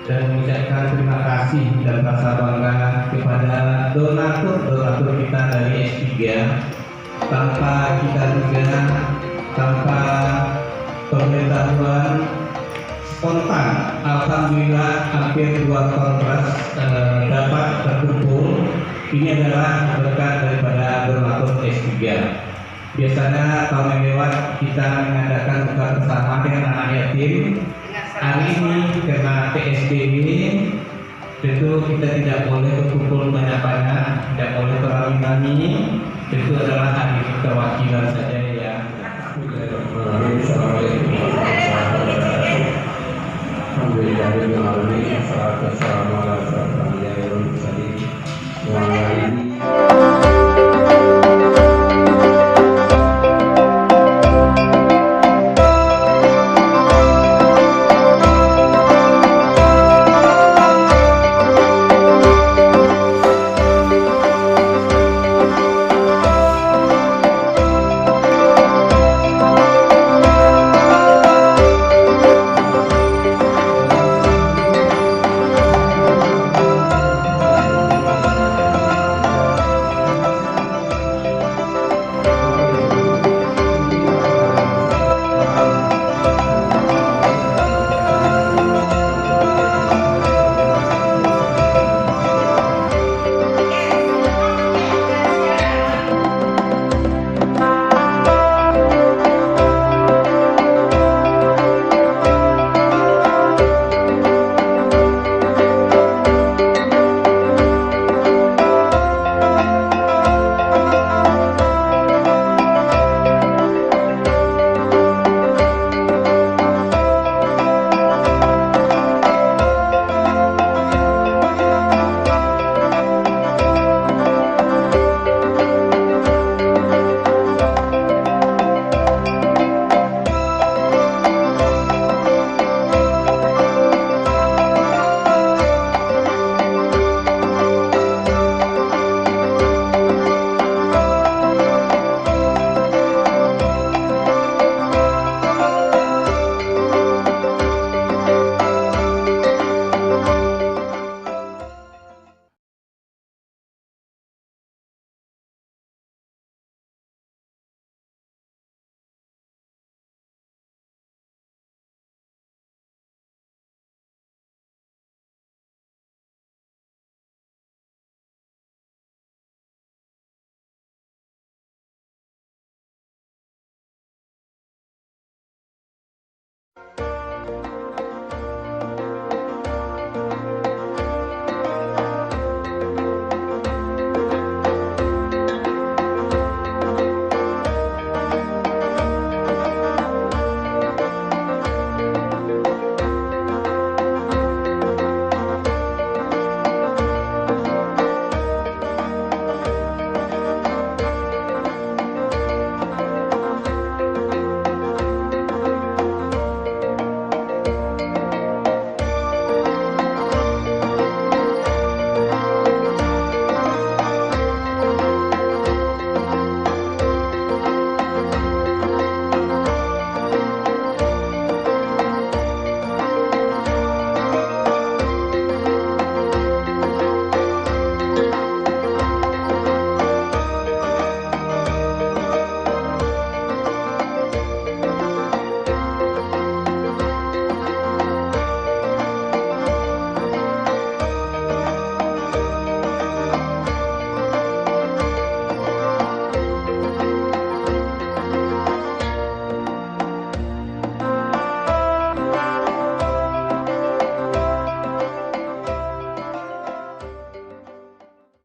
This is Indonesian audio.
dan mengucapkan terima kasih dan rasa bangga kepada donatur-donatur kita dari S3. Tanpa kita duga, tanpa pengetahuan, spontan, alhamdulillah hampir 2 ton beras dapat terkumpul. Ini adalah berkat daripada donatur S3. Biasanya tahun yang lewat kita mengadakan buka bersama dengan anak yatim. Hari ini karena PSBB tentu kita tidak boleh berkumpul banyak-banyak, tidak boleh terlalu nyanyi. Tentu adalah hari kewakilan saja ya. Assalamualaikum warahmatullahi wabarakatuh.